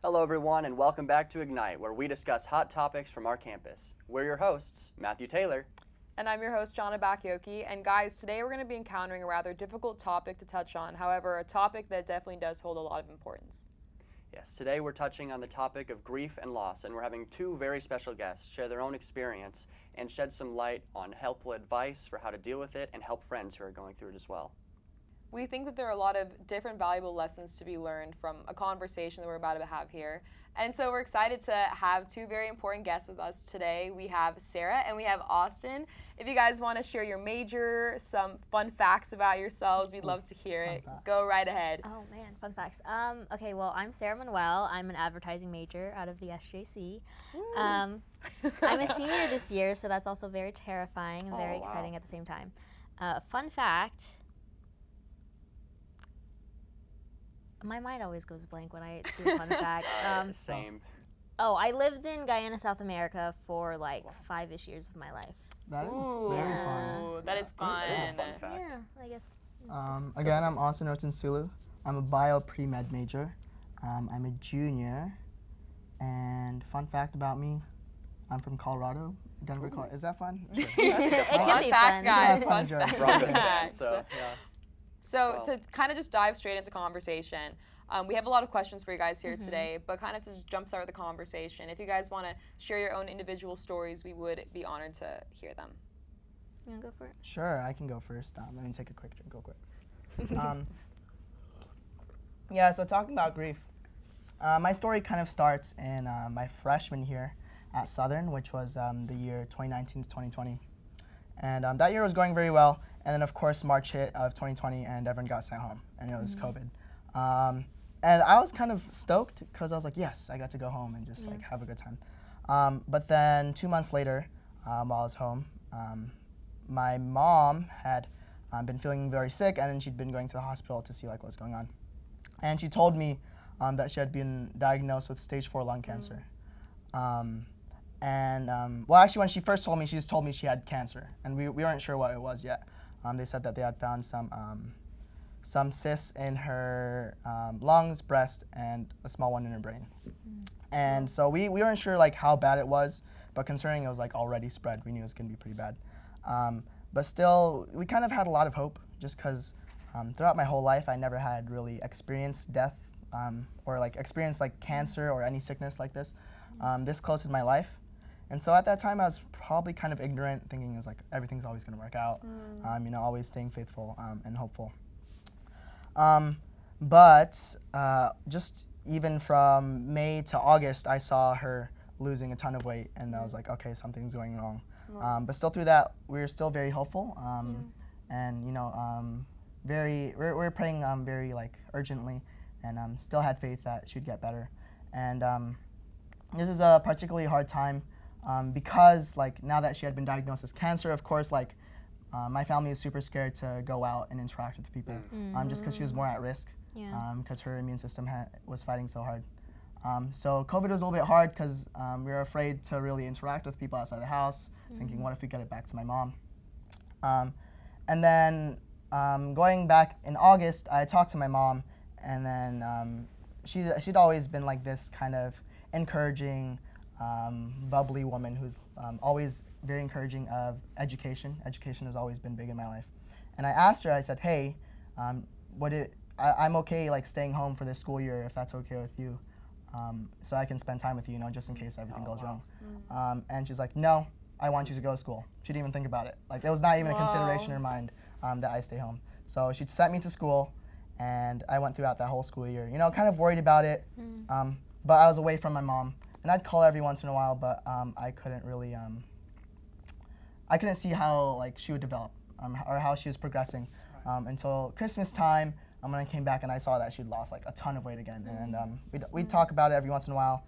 Hello everyone and welcome back to Ignite, where we discuss hot topics from our campus. We're your hosts, Matthew Taylor. And I'm your host, Gianna Bacchiocchi. And guys, today we're going to be encountering a rather difficult topic to touch on, however, a topic that definitely does hold a lot of importance. Yes, today we're touching on the topic of grief and loss, and we're having two very special guests share their own experience and shed some light on helpful advice for how to deal with it and help friends who are going through it as well. We think that there are a lot of different valuable lessons to be learned from a conversation that we're about to have here. And so we're excited to have two very important guests with us today. We have Sarah and we have Austin. If you guys want to share your major, some fun facts about yourselves, we'd love to hear it. Facts. Go right ahead. Oh man, fun facts. Okay, well, I'm Sarah Manuel. I'm an advertising major out of the SJC. I'm a senior this year, so that's also very terrifying and very exciting at the same time. Fun fact. My mind always goes blank when I do a fun fact. Same. Oh, I lived in Guyana, South America for like 5-ish years of my life. That is Ooh, very fun. that is fun. That is a fun fact. Yeah, I guess. Again, I'm Austin Rotinsulu. I'm a bio pre-med major. I'm a junior. And fun fact about me, I'm from Colorado, Denver, Colorado. Is that fun? Sure. It can Fun be facts, fun. guys. That's fun Fun as yours. facts. Broncos fan, so yeah. So Well. to kind of just dive straight into conversation, we have a lot of questions for you guys here today, but kind of to just jumpstart the conversation, if you guys want to share your own individual stories, we would be honored to hear them. You wanna go for it? Sure, I can go first. Let me take a quick drink real quick. Yeah, so talking about grief, my story kind of starts in my freshman year at Southern, which was the year 2019 to 2020. And that year was going very well. And then, of course, March hit of 2020, and everyone got sent home, and it was COVID. And I was kind of stoked because I was like, yes, I got to go home and just like have a good time. But then 2 months later, while I was home, my mom had been feeling very sick, and then she'd been going to the hospital to see like what's going on. And she told me that she had been diagnosed with stage 4 lung cancer. Well, actually, when she first told me, she just told me she had cancer, and we weren't sure what it was yet. They said that they had found some cysts in her lungs, breast, and a small one in her brain. And so we weren't sure like how bad it was, but considering it was like already spread, we knew it was gonna be pretty bad. But still, we kind of had a lot of hope, just because throughout my whole life, I never had really experienced death or like experienced like cancer or any sickness like this close in my life. And so at that time, I was probably kind of ignorant, thinking it was like everything's always going to work out, always staying faithful and hopeful. But just even from May to August, I saw her losing a ton of weight, and I was like, okay, something's going wrong. But still through that, we were still very hopeful, and we're praying very like urgently, and still had faith that she'd get better. And this is a particularly hard time. Because like now that she had been diagnosed as cancer, of course, like my family is super scared to go out and interact with people, just because she was more at risk, because her immune system was fighting so hard. So COVID was a little bit hard because we were afraid to really interact with people outside the house, thinking, what if we get it back to my mom? And then going back in August, I talked to my mom, and then she'd always been like this kind of encouraging, bubbly woman who's always very encouraging of education. Education has always been big in my life. And I asked her, I said, hey, I'm okay like staying home for this school year if that's okay with you, so I can spend time with you, just in case everything goes wrong. And she's like, no, I want you to go to school. She didn't even think about it. Like it was not even a consideration in her mind that I stay home. So she sent me to school, and I went throughout that whole school year, kind of worried about it, but I was away from my mom. And I'd call her every once in a while, but I couldn't really, I couldn't see how like she would develop or how she was progressing until Christmas time when I came back and I saw that she'd lost like a ton of weight again. And we'd talk about it every once in a while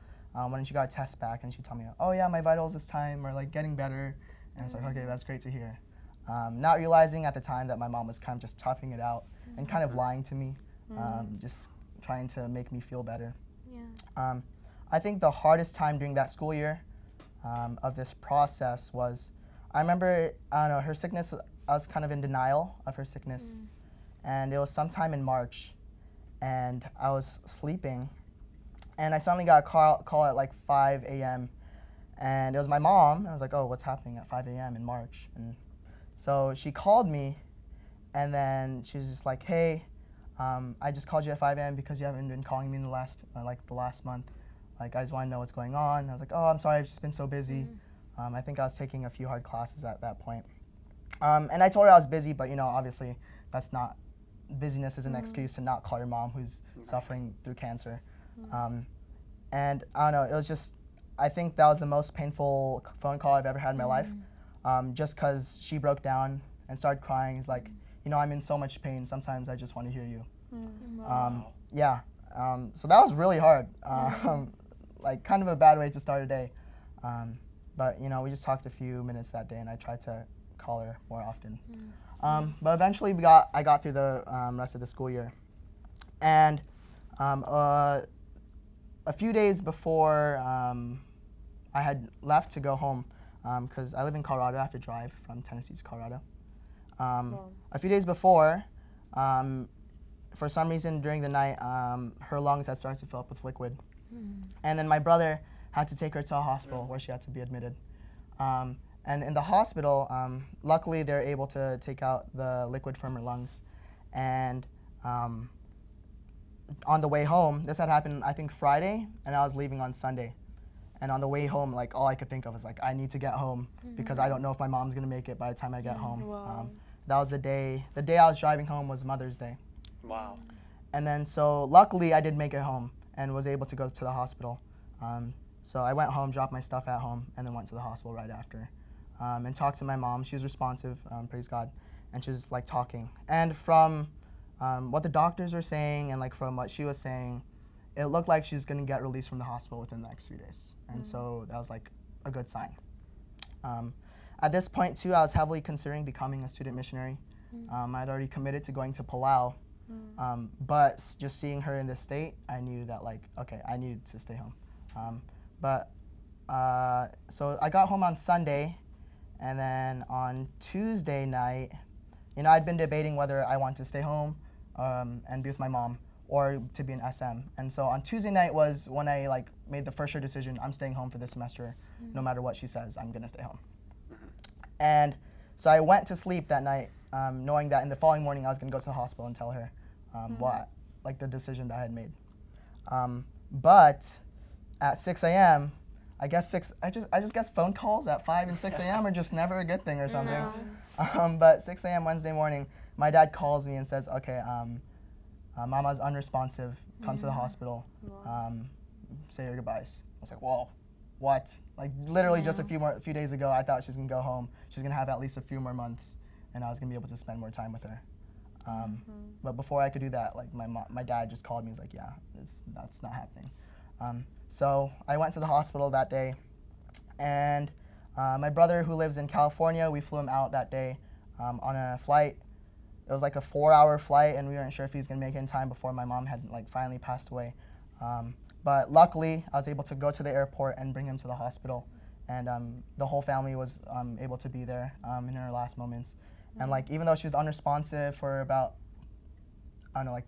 when she got a test back, and she'd tell me, oh yeah, my vitals this time are like getting better. And it's like, okay, that's great to hear. Not realizing at the time that my mom was kind of just toughing it out and kind of lying to me, just trying to make me feel better. Yeah. I think the hardest time during that school year of this process was, I remember, her sickness, I was kind of in denial of her sickness. And it was sometime in March, and I was sleeping, And I suddenly got a call at like 5 a.m. And it was my mom. I was like, oh, what's happening at 5 a.m. in March? And so she called me, and then she was just like, hey, I just called you at 5 a.m. because you haven't been calling me in the last month. Like, I just want to know what's going on. And I was like, oh, I'm sorry, I've just been so busy. I think I was taking a few hard classes at that point. And I told her I was busy, but obviously busyness is an excuse to not call your mom who's suffering through cancer. And I don't know, it was just, I think that was the most painful phone call I've ever had in my life. Just because she broke down and started crying. It's like, I'm in so much pain, sometimes I just want to hear you. Yeah, so that was really hard. Like kind of a bad way to start a day. But we just talked a few minutes that day, and I tried to call her more often. But eventually I got through the rest of the school year. And a few days before I had left to go home, because I live in Colorado, I have to drive from Tennessee to Colorado. A few days before, for some reason during the night, her lungs had started to fill up with liquid. And then my brother had to take her to a hospital where she had to be admitted. And in the hospital, luckily they're able to take out the liquid from her lungs. And on the way home, this had happened I think Friday, and I was leaving on Sunday. And on the way home, like all I could think of was like, I need to get home because I don't know if my mom's gonna make it by the time I get home. Wow. That was the day I was driving home was Mother's Day. Wow. And then so luckily I did make it home and was able to go to the hospital. So I went home, dropped my stuff at home, and then went to the hospital right after. And talked to my mom. She was responsive, praise God. And she was like talking. And from what the doctors were saying and like from what she was saying, it looked like she's gonna get released from the hospital within the next few days. And so that was like a good sign. At this point too, I was heavily considering becoming a student missionary. I'd already committed to going to Palau, but just seeing her in this state, I knew that like, okay, I needed to stay home. So I got home on Sunday, and then on Tuesday night, I'd been debating whether I wanted to stay home and be with my mom or to be an SM. And so on Tuesday night was when I like made the for sure decision, I'm staying home for this semester. No matter what she says, I'm gonna stay home. And so I went to sleep that night knowing that in the following morning I was gonna go to the hospital and tell her the decision that I had made. But at 6 a.m., I just guess phone calls at 5 and 6 a.m. are just never a good thing or something. But 6 a.m. Wednesday morning, my dad calls me and says, okay, Mama's unresponsive, come to the hospital, say your goodbyes. I was like, whoa, what? Like literally just a few days ago, I thought she was gonna go home. She's gonna have at least a few more months, and I was gonna be able to spend more time with her. But before I could do that, like my dad just called me. He's like, yeah, that's not happening. So I went to the hospital that day, and my brother who lives in California, we flew him out that day on a flight. It was like a 4-hour flight, and we weren't sure if he was gonna make it in time before my mom had like finally passed away. But luckily, I was able to go to the airport and bring him to the hospital, and the whole family was able to be there in her last moments. And like even though she was unresponsive for about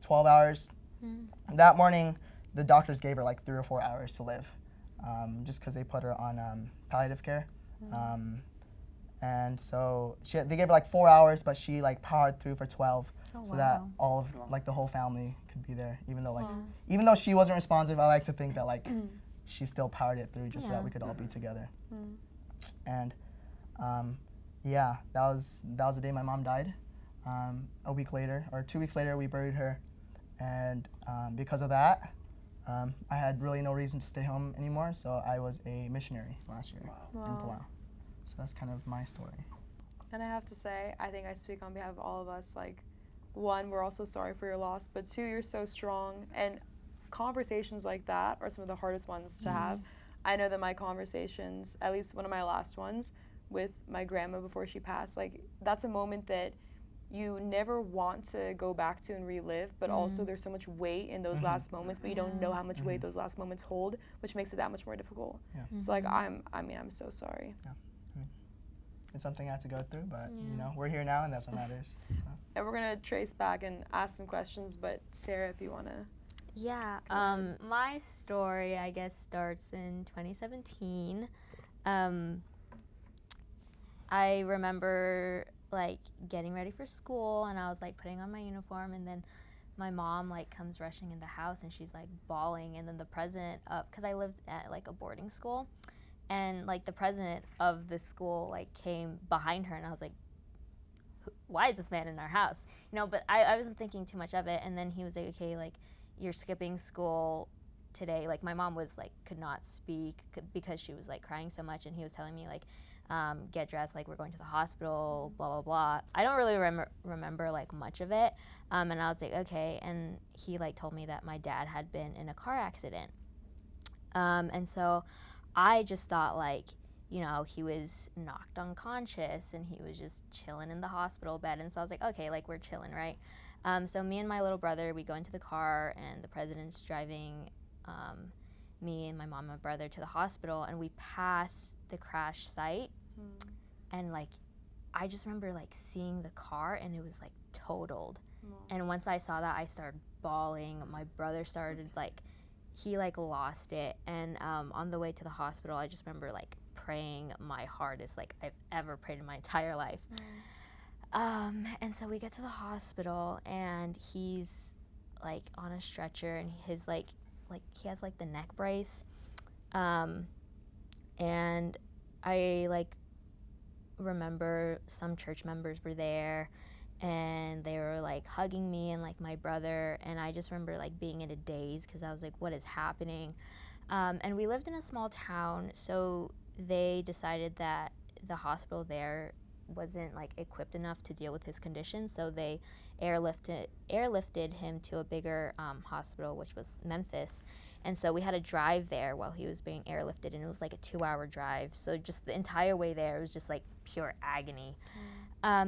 12 hours, that morning the doctors gave her like 3 or 4 hours to live, just because they put her on palliative care. And so they gave her like 4 hours, but she like powered through for 12, that all of like the whole family could be there. Even though she wasn't responsive, I like to think that like she still powered it through just so that we could all be together. And that was the day my mom died. A week later, or 2 weeks later, we buried her, and because of that, I had really no reason to stay home anymore. So I was a missionary last year in Palau. So that's kind of my story. And I have to say, I think I speak on behalf of all of us. Like, one, we're also sorry for your loss, but two, you're so strong. And conversations like that are some of the hardest ones to have. I know that my conversations, at least one of my last ones, with my grandma before she passed, like, that's a moment that you never want to go back to and relive, but also there's so much weight in those last moments, but you don't know how much weight those last moments hold, which makes it that much more difficult. So like, I'm so sorry. It's something I had to go through, but we're here now, and that's what matters. So. And we're gonna trace back and ask some questions, but Sarah, if you wanna. Yeah, my story, I guess, starts in 2017. I remember like getting ready for school, and I was like putting on my uniform, and then my mom like comes rushing in the house, and she's like bawling, and then the president of, because I lived at like a boarding school, and like the president of the school like came behind her, and I was like, why is this man in our house? You know, but I wasn't thinking too much of it. And then he was like, okay, like, you're skipping school today. Like, my mom was like, could not speak because she was like crying so much. And he was telling me like, get dressed, like we're going to the hospital, blah, blah, blah. I don't really remember like much of it. And I was like, okay. And he like told me that my dad had been in a car accident. And so I just thought like, you know, he was knocked unconscious and he was just chilling in the hospital bed. And so I was like, okay, like we're chilling, right? So me and my little brother, we go into the car, and the president's driving me and my mom and my brother to the hospital, and we pass the crash site. And like, I just remember like seeing the car, and it was like totaled. And once I saw that, I started bawling. My brother started like, he like lost it. And on the way to the hospital, I just remember like praying my hardest like I've ever prayed in my entire life. And so we get to the hospital, and he's like on a stretcher, and his like he has like the neck brace. And I like remember some church members were there, and they were like hugging me and like my brother, and I just remember like being in a daze because I was like, what is happening? And we lived in a small town, so they decided that the hospital there wasn't like equipped enough to deal with his condition, so they airlifted him to a bigger hospital, which was Memphis. And so we had to drive there while he was being airlifted, and it was like a 2-hour drive. So just the entire way there, it was just like pure agony.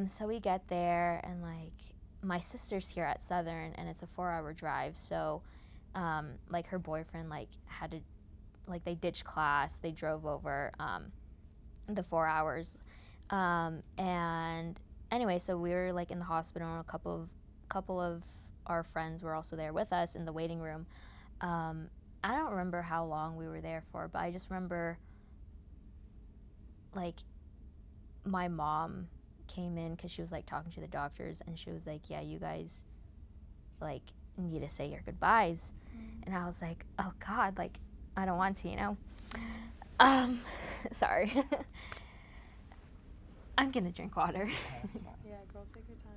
So we get there, and like my sister's here at Southern, and it's a 4-hour drive. So like her boyfriend like had to, like they ditched class, they drove over the 4 hours. And anyway, so we were like in the hospital, and a couple of our friends were also there with us in the waiting room. I don't remember how long we were there for, but I just remember like my mom came in because she was like talking to the doctors, and she was like, yeah, you guys like need to say your goodbyes. And I was like, oh God, like I don't want to, you know. Sorry. I'm gonna drink water. Yeah, girl, take your time.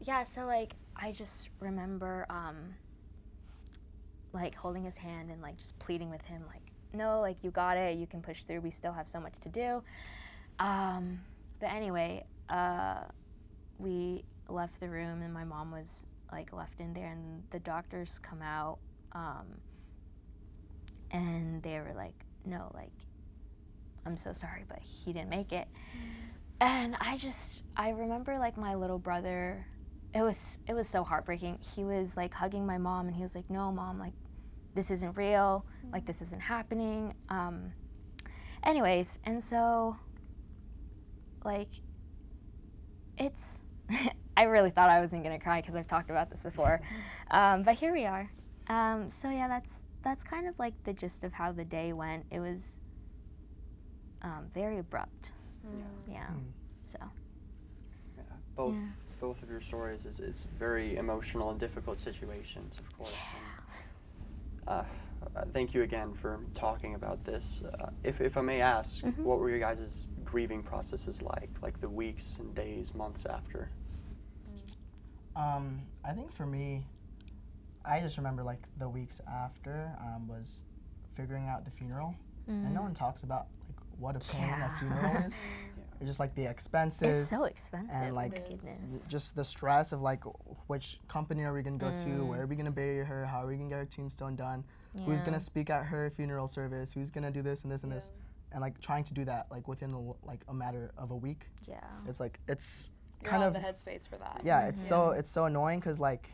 Yeah, so like I just remember like holding his hand and like just pleading with him, like, no, like you got it, you can push through, we still have so much to do. But anyway, we left the room, and my mom was like left in there, and the doctors come out, and they were like, no, like, I'm so sorry, but he didn't make it. And I remember like my little brother, it was so heartbreaking. He was like hugging my mom, and he was like, no, Mom, like, this isn't real, like, this isn't happening. Anyways, and so, like, it's, I really thought I wasn't gonna cry because I've talked about this before, but here we are. So yeah, that's kind of like the gist of how the day went. It was very abrupt. Yeah. So. Yeah, both of your stories is very emotional and difficult situations, of course. And, thank you again for talking about this. If I may ask, what were your guys' grieving processes like the weeks and days, months after? I think for me, I just remember like the weeks after was figuring out the funeral, and no one talks about like what a pain a funeral is. It's just like the expenses. It's so expensive. And like just the stress of like which company are we gonna go to, where are we gonna bury her, how are we gonna get her tombstone done, who's gonna speak at her funeral service, who's gonna do this and this and this, and like trying to do that like within a matter of a week. Yeah. It's like it's You're kind on of the headspace for that. Yeah, it's so annoying because like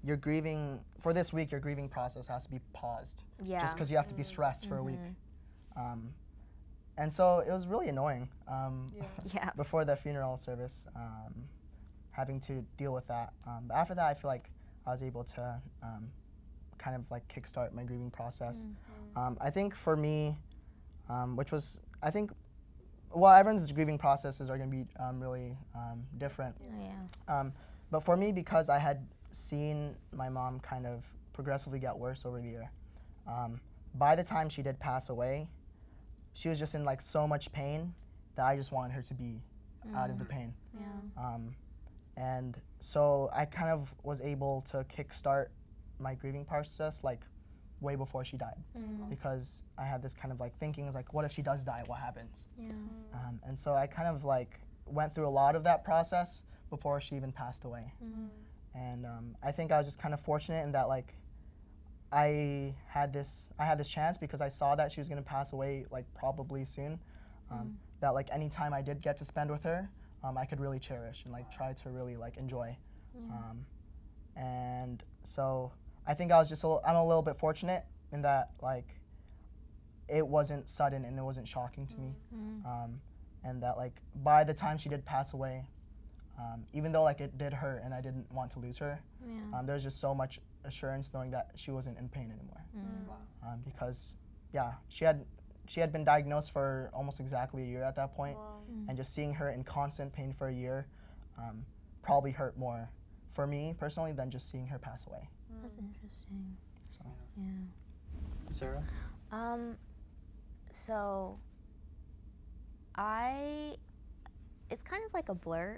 you're grieving for this week. Your grieving process has to be paused. Yeah. Just because you have to be stressed for a week. And so it was really annoying Yeah. before the funeral service, having to deal with that. But after that, I feel like I was able to kind of like kickstart my grieving process. I think for me, which was, I think, well, everyone's grieving processes are going to be really different. Yeah. But for me, because I had seen my mom kind of progressively get worse over the year, by the time she did pass away, she was just in like so much pain that I just wanted her to be out of the pain. Yeah. And so I kind of was able to kickstart my grieving process like way before she died, because I had this kind of like thinking, is like, what if she does die? What happens? Yeah. And so I kind of like went through a lot of that process before she even passed away. And I think I was just kind of fortunate in that like I had this chance, because I saw that she was gonna pass away like probably soon. That like any time I did get to spend with her, I could really cherish and like try to really like enjoy. And so I think I was just I'm a little bit fortunate in that like it wasn't sudden and it wasn't shocking to me, and that like by the time she did pass away, even though like it did hurt and I didn't want to lose her, there's just so much assurance knowing that she wasn't in pain anymore. Because yeah, she had been diagnosed for almost exactly a year at that point, and just seeing her in constant pain for a year probably hurt more for me personally than just seeing her pass away. That's interesting. So. Yeah. Sarah? So it's kind of like a blur,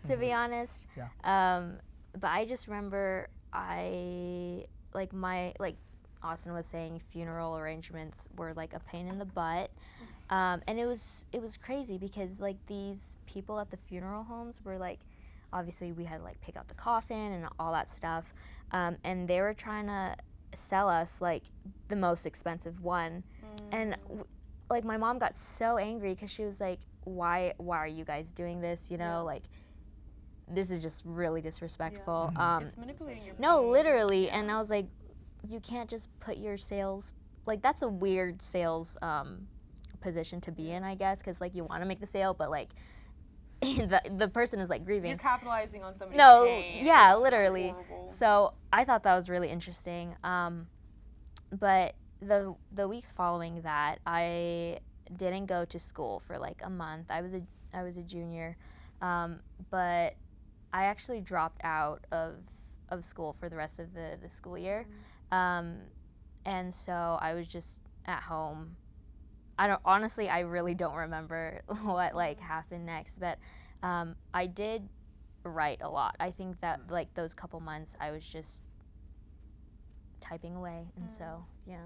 to be honest. Yeah. But I just remember Austin was saying, funeral arrangements were like a pain in the butt. And it was crazy because like these people at the funeral homes were like, obviously we had to like pick out the coffin and all that stuff. And they were trying to sell us like the most expensive one. And like my mom got so angry because she was like, why are you guys doing this? You know, like this is just really disrespectful. It's manipulating your No, pain. literally. And I was like, you can't just put your sales, like that's a weird sales position to be in, I guess, because like you want to make the sale, but like the person is like grieving. You're capitalizing on somebody's No, pain. yeah, It's literally. horrible. So I thought that was really interesting. But the weeks following that, I didn't go to school for like a month. I was a junior, but I actually dropped out of school for the rest of the school year. And so I was just at home. I really don't remember what like happened next, but I did write a lot. I think that like those couple months I was just typing away, and so yeah.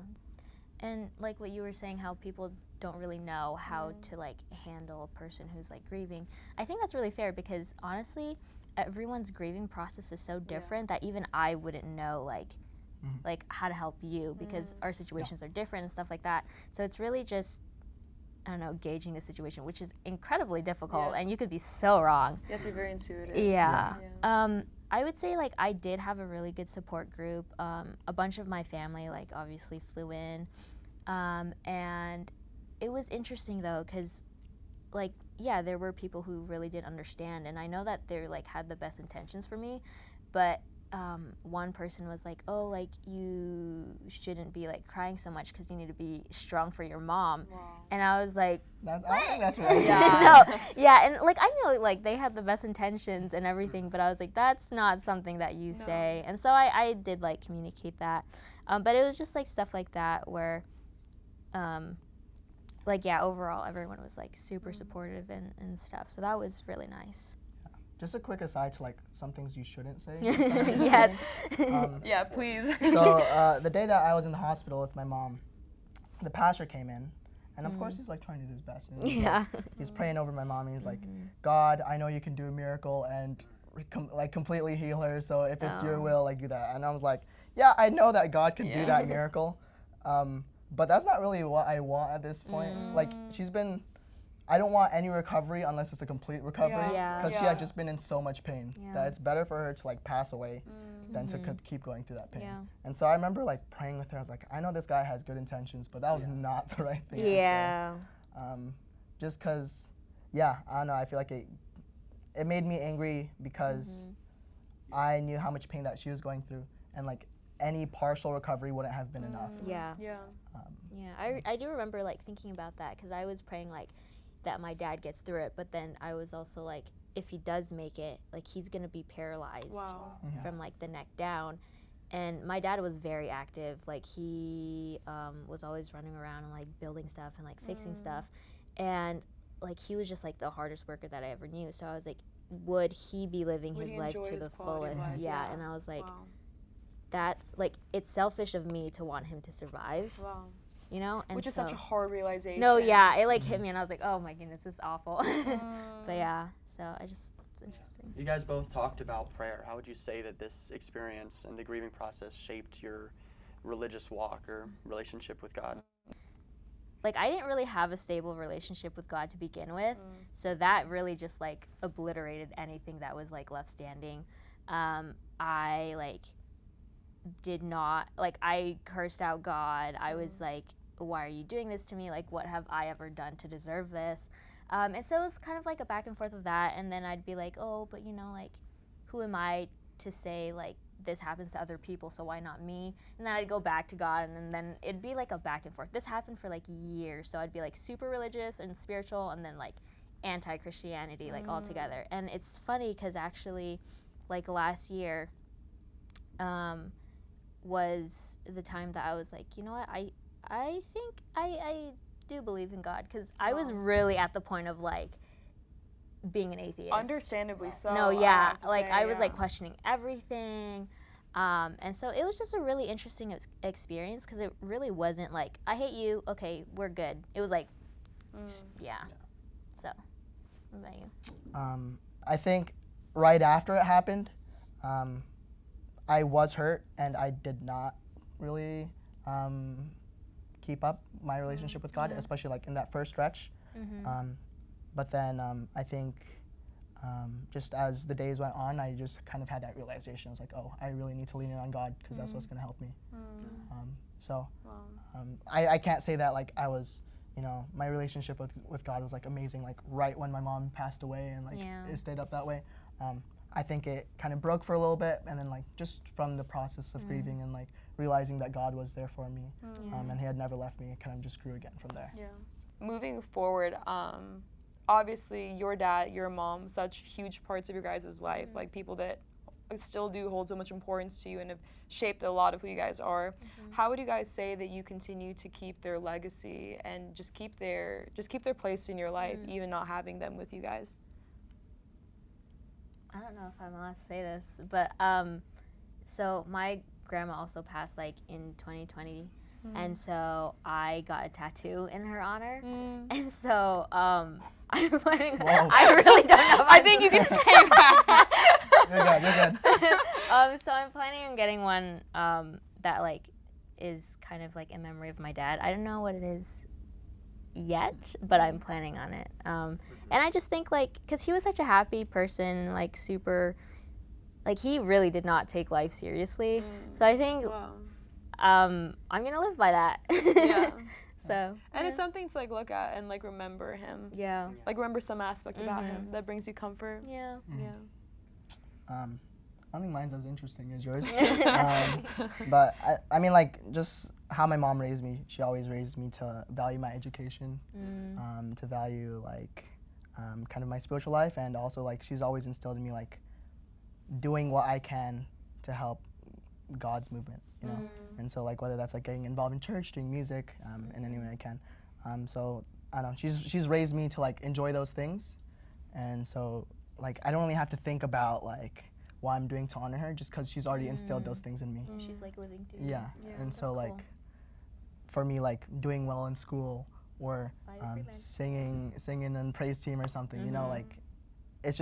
And like what you were saying, how people don't really know how to like handle a person who's like grieving. I think that's really fair, because honestly, everyone's grieving process is so different that even I wouldn't know like how to help you, because our situations are different and stuff like that. So it's really just, I don't know, gauging the situation, which is incredibly difficult, and you could be so wrong. You have to be very intuitive. Yeah. I would say like I did have a really good support group. A bunch of my family like obviously flew in, and it was interesting though, because like yeah, there were people who really did understand, and I know that they like had the best intentions for me, but one person was like, oh, like you shouldn't be like crying so much because you need to be strong for your mom. Wow. And I was like, I don't think that's right. no, yeah, and like I know like they had the best intentions and everything, but I was like, that's not something that you say. And so I did like communicate that, but it was just like stuff like that where like yeah, overall everyone was like super supportive and stuff, so that was really nice. Just a quick aside to like some things you shouldn't say. Yes. Yeah, please. So the day that I was in the hospital with my mom, the pastor came in, and of course he's like trying to do his best. And he's, Yeah. like, he's praying over my mom. And he's like, God, I know you can do a miracle and like completely heal her. So if it's your will, like do that. And I was like, yeah, I know that God can do that miracle, but that's not really what I want at this point. Like she's been. I don't want any recovery unless it's a complete recovery, because she had just been in so much pain that it's better for her to like pass away than to keep going through that pain. Yeah. And so I remember like praying with her. I was like, I know this guy has good intentions, but that was not the right thing. Yeah. just because, yeah, I don't know, I feel like it made me angry because I knew how much pain that she was going through, and like any partial recovery wouldn't have been enough. Yeah. Yeah. I do remember like thinking about that because I was praying like that my dad gets through it, but then I was also like, if he does make it, like he's gonna be paralyzed from like the neck down. And my dad was very active. Like he was always running around and like building stuff and like fixing stuff, and like he was just like the hardest worker that I ever knew. So I was like, would he be living his life to the fullest? Yeah. And I was like, that's like, it's selfish of me to want him to survive. You know, and which is such a hard realization. No, yeah, it like hit me, and I was like, oh my goodness, this is awful. But yeah, so it's interesting. You guys both talked about prayer. How would you say that this experience and the grieving process shaped your religious walk or relationship with God? Like, I didn't really have a stable relationship with God to begin with, so that really just like obliterated anything that was like left standing. I like did not, like, I cursed out God. I was like, why are you doing this to me? Like, what have I ever done to deserve this? And so it was kind of like a back and forth of that, and then I'd be like, oh, but you know, like, who am I to say, like, this happens to other people, so why not me? And then I'd go back to God, and then it'd be like a back and forth. This happened for like years, so I'd be like super religious and spiritual, and then like anti-Christianity, like all together. And it's funny because actually, like last year, was the time that I was like, you know what, I think I do believe in God, because I was really at the point of like being an atheist. Understandably so. No, yeah, like I was like questioning everything, and so it was just a really interesting experience, because it really wasn't like, I hate you, okay, we're good. It was like, yeah. So, what about you? I think right after it happened, I was hurt, and I did not really keep up my relationship with God, especially like in that first stretch. But then I think just as the days went on, I just kind of had that realization. I was like, oh, I really need to lean in on God, because that's what's going to help me. I can't say that like I was, you know, my relationship with God was like amazing, like right when my mom passed away, and like it stayed up that way. I think it kind of broke for a little bit, and then like just from the process of grieving and like realizing that God was there for me, and He had never left me, it kind of just grew again from there. Yeah. Moving forward, obviously your dad, your mom, such huge parts of your guys' life, like people that still do hold so much importance to you and have shaped a lot of who you guys are. How would you guys say that you continue to keep their legacy and just keep their place in your life, even not having them with you guys? I don't know if I'm allowed to say this, but so my grandma also passed like in 2020, and so I got a tattoo in her honor, and so I'm planning. I really don't know. I think you can say that. You're good. So I'm planning on getting one that like is kind of like in memory of my dad. I don't know what it is yet, but I'm planning on it. And I just think like, because he was such a happy person, like super, like he really did not take life seriously. So I think I'm gonna live by that. Yeah. So. And it's something to like look at and like remember him. Yeah. Like remember some aspect about him that brings you comfort. Yeah. Yeah. I don't think mine's as interesting as yours. But I mean, like, just how my mom raised me, she always raised me to value my education, to value, like, kind of my spiritual life, and also, like, she's always instilled in me, like, doing what I can to help God's movement, you know? And so, like, whether that's, like, getting involved in church, doing music, in any way I can. So, I don't know, she's raised me to, like, enjoy those things, and so, like, I don't really have to think about, like, what I'm doing to honor her, just because she's already instilled those things in me. Yeah, she's like living through. Yeah, and that's so cool. like, for me, like doing well in school or singing in praise team or something, you know, like, it's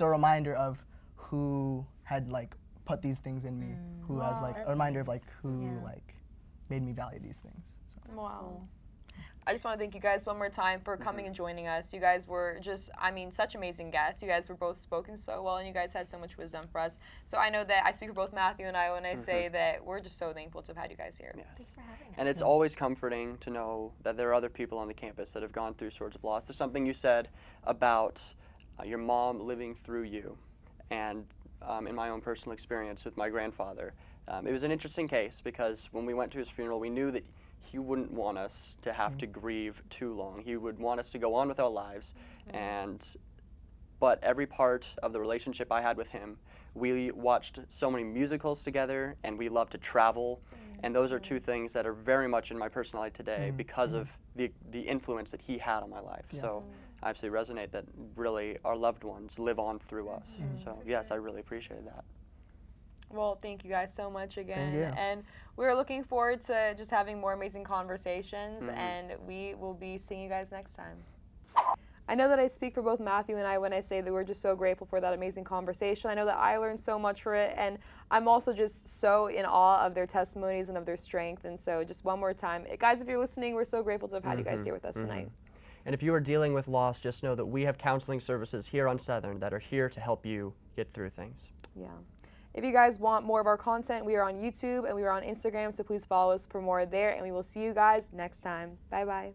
a reminder of who had like put these things in me, who has like a reminder of like who like made me value these things. So. That's cool. I just want to thank you guys one more time for coming and joining us. You guys were just, I mean, such amazing guests. You guys were both spoken so well, and you guys had so much wisdom for us. So I know that I speak for both Matthew and I when I say that we're just so thankful to have had you guys here. Yes. Thanks for having us. And it's always comforting to know that there are other people on the campus that have gone through sorts of loss. There's something you said about your mom living through you, and in my own personal experience with my grandfather. It was an interesting case because when we went to his funeral, we knew that he wouldn't want us to have to grieve too long. He would want us to go on with our lives. But every part of the relationship I had with him, we watched so many musicals together, and we love to travel. And those are two things that are very much in my personality today because of the influence that he had on my life. So I absolutely resonate that really our loved ones live on through us. So yes, I really appreciated that. Well, thank you guys so much again. Thank you. And we're looking forward to just having more amazing conversations, and we will be seeing you guys next time. I know that I speak for both Matthew and I when I say that we're just so grateful for that amazing conversation. I know that I learned so much from it, and I'm also just so in awe of their testimonies and of their strength. And so just one more time, guys, if you're listening, we're so grateful to have had you guys here with us tonight. And if you are dealing with loss, just know that we have counseling services here on Southern that are here to help you get through things. Yeah. If you guys want more of our content, we are on YouTube and we are on Instagram, so please follow us for more there, and we will see you guys next time. Bye-bye.